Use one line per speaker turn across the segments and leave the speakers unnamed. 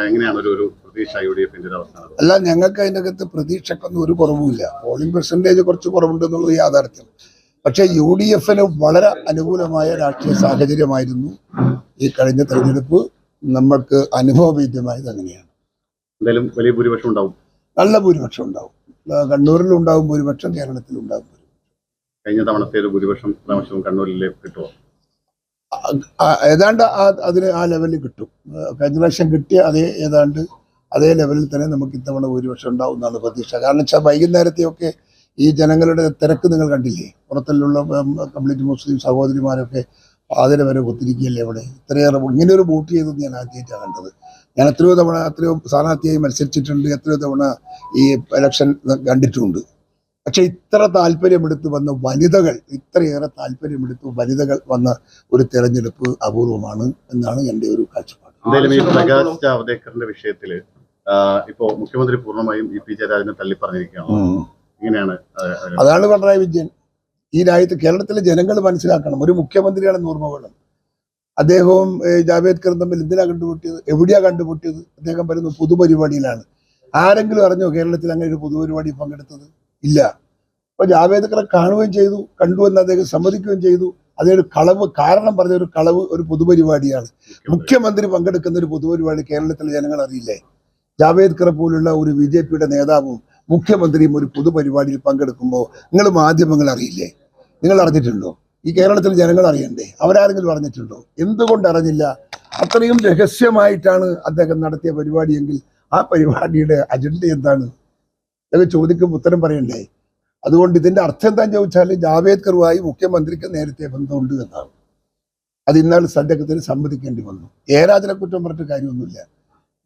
എങ്ങനെയാണ് ഒരു പ്രതീക്ഷ UDF-ന്റെ ഒരു അവസ്ഥ?
അല്ല, ഞങ്ങൾക്ക് അതിനകത്ത് പ്രതീക്ഷക്കൊന്നും ഒരു കുറവുമില്ല. പോളിംഗ് പെർസെൻറ്റേജ് കുറച്ച് കുറവുണ്ടെന്നുള്ളത് യാഥാർത്ഥ്യം. പക്ഷേ UDF-ന് വളരെ അനുകൂലമായ രാഷ്ട്രീയ സാഹചര്യമായിരുന്നു ഈ കഴിഞ്ഞ തെരഞ്ഞെടുപ്പ്. നമ്മൾക്ക് അനുഭവവേദ്യമായത് അങ്ങനെയാണ്.
എന്തായാലും വലിയ ഭൂരിപക്ഷം ഉണ്ടാവും, നല്ല
ഭൂരിപക്ഷം ഉണ്ടാവും. കണ്ണൂരിലുണ്ടാവും ഭൂരിപക്ഷം, കേരളത്തിലുണ്ടാവും.
കഴിഞ്ഞ തവണത്തെ ഒരു ഭൂരിപക്ഷം പ്രാവശ്യവും കണ്ണൂരിലേക്ക് കിട്ടുമോ?
ഏതാണ്ട് അതിന് ആ ലെവലിൽ കിട്ടും. കഴിഞ്ഞ പ്രാവശ്യം കിട്ടിയ അതേ ലെവലിൽ തന്നെ നമുക്ക് ഇത്തവണ ഭൂരിപക്ഷം ഉണ്ടാവും എന്നാണ് പ്രതീക്ഷ. കാരണം വെച്ചാൽ വൈകുന്നേരത്തെയൊക്കെ ഈ ജനങ്ങളുടെ തിരക്ക് നിങ്ങൾ കണ്ടില്ലേ? പുറത്തുള്ള കംപ്ലീറ്റ് മുസ്ലിം സഹോദരിമാരൊക്കെ പാതിര വരെ ഒത്തിരിക്കുകയല്ലേ അവിടെ. ഇത്രയേറെ ഇങ്ങനെ ഒരു വോട്ട് ചെയ്തത് ഞാൻ ആദ്യമായിട്ടാണ് കണ്ടത്. ഞാൻ എത്രയോ സ്ഥാനാർത്ഥിയായി മത്സരിച്ചിട്ടുണ്ട്, എത്രയോ തവണ ഈ ഇലക്ഷൻ കണ്ടിട്ടുമുണ്ട്. പക്ഷെ ഇത്ര താല്പര്യമെടുത്ത് വന്ന വനിതകൾ, ഇത്രയേറെ താല്പര്യമെടുത്ത് വനിതകൾ വന്ന ഒരു തെരഞ്ഞെടുപ്പ് അപൂർവമാണ് എന്നാണ് എൻ്റെ ഒരു കാഴ്ചപ്പാട്.
എന്തായാലും ഈ പ്രകാശ് ജാവ്ദേക്കറിന്റെ വിഷയത്തില് ഇപ്പോ മുഖ്യമന്ത്രി പൂർണ്ണമായും EP ജയരാജനെ തള്ളി പറഞ്ഞിരിക്കുകയാണ്. ഇങ്ങനെയാണ്.
അതാണ് പിണറായി വിജയൻ. ഈ രാജ്യത്ത് കേരളത്തിലെ ജനങ്ങൾ മനസ്സിലാക്കണം, ഒരു മുഖ്യമന്ത്രിയാണെന്ന് ഓർമ്മ വേണം. അദ്ദേഹവും ജാവേദ്കറും തമ്മിൽ എന്തിനാ കണ്ടുമുട്ടിയത്, എവിടെയാ കണ്ടുമുട്ടിയത്? അദ്ദേഹം പറയുന്നു പൊതുപരിപാടിയിലാണ്. ആരെങ്കിലും അറിഞ്ഞോ കേരളത്തിൽ അങ്ങനെ ഒരു പൊതുപരിപാടി പങ്കെടുത്തത്? ഇല്ല. അപ്പൊ ജാവേദ്കറെ കാണുകയും ചെയ്തു, കണ്ടുവെന്ന് അദ്ദേഹം സമ്മതിക്കുകയും ചെയ്തു. അതൊരു കളവ്, കാരണം പറഞ്ഞ ഒരു കളവ്, ഒരു പൊതുപരിപാടിയാണ്. മുഖ്യമന്ത്രി പങ്കെടുക്കുന്ന ഒരു പൊതുപരിപാടി കേരളത്തിലെ ജനങ്ങൾ അറിയില്ലേ? ജാവേദ്കറെ പോലുള്ള ഒരു BJP-യുടെ നേതാവും മുഖ്യമന്ത്രിയും ഒരു പൊതുപരിപാടിയിൽ പങ്കെടുക്കുമ്പോൾ നിങ്ങൾ മാധ്യമങ്ങൾ അറിയില്ലേ? നിങ്ങൾ അറിഞ്ഞിട്ടുണ്ടോ? ഈ കേരളത്തിലെ ജനങ്ങൾ അറിയണ്ടേ? അവരാരെങ്കിലും അറിഞ്ഞിട്ടുണ്ടോ? എന്തുകൊണ്ട് അറിഞ്ഞില്ല? അത്രയും രഹസ്യമായിട്ടാണ് അദ്ദേഹം നടത്തിയ പരിപാടിയെങ്കിൽ ആ പരിപാടിയുടെ അജണ്ട എന്താണ്? അതൊക്കെ ചോദിക്കുമ്പോൾ ഉത്തരം പറയണ്ടേ? അതുകൊണ്ട് ഇതിന്റെ അർത്ഥം എന്താണെന്ന് ചോദിച്ചാൽ ജാവേദ്കറുമായി മുഖ്യമന്ത്രിക്ക് നേരത്തെ ബന്ധമുണ്ട് എന്നാണ്. അത് ഇന്നാൾ അദ്ദേഹത്തിന് സമ്മതിക്കേണ്ടി വന്നു. ജയരാജനെ കുറ്റം പറഞ്ഞിട്ട് കാര്യമൊന്നുമില്ല.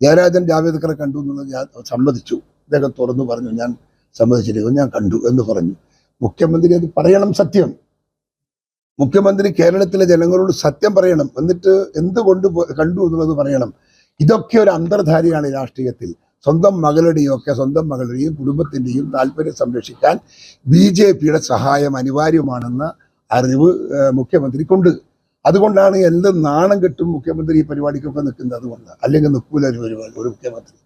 ജയരാജൻ ജാവേദ്കറെ കണ്ടു എന്നുള്ളത് ഞാൻ സമ്മതിച്ചു. അദ്ദേഹം തുറന്നു പറഞ്ഞു, ഞാൻ സമ്മതിച്ചിരിക്കുന്നു, ഞാൻ കണ്ടു എന്ന് പറഞ്ഞു. മുഖ്യമന്ത്രി അത് പറയണം, സത്യം. മുഖ്യമന്ത്രി കേരളത്തിലെ ജനങ്ങളോട് സത്യം പറയണം. എന്നിട്ട് എന്തുകൊണ്ട് കണ്ടു എന്നുള്ളത് പറയണം. ഇതൊക്കെ ഒരു അന്തർധാരയാണ് രാഷ്ട്രീയത്തിൽ. സ്വന്തം മകളുടെയും കുടുംബത്തിൻ്റെയും താല്പര്യം സംരക്ഷിക്കാൻ BJP-യുടെ സഹായം അനിവാര്യമാണെന്ന അറിവ് മുഖ്യമന്ത്രിക്കുണ്ട്. അതുകൊണ്ടാണ് എന്ത് നാണം കെട്ടും മുഖ്യമന്ത്രി ഈ പരിപാടിക്കൊക്കെ നിൽക്കുന്നത്. അതുകൊണ്ട് അല്ലെങ്കിൽ നിൽക്കൂല ഒരു മുഖ്യമന്ത്രി.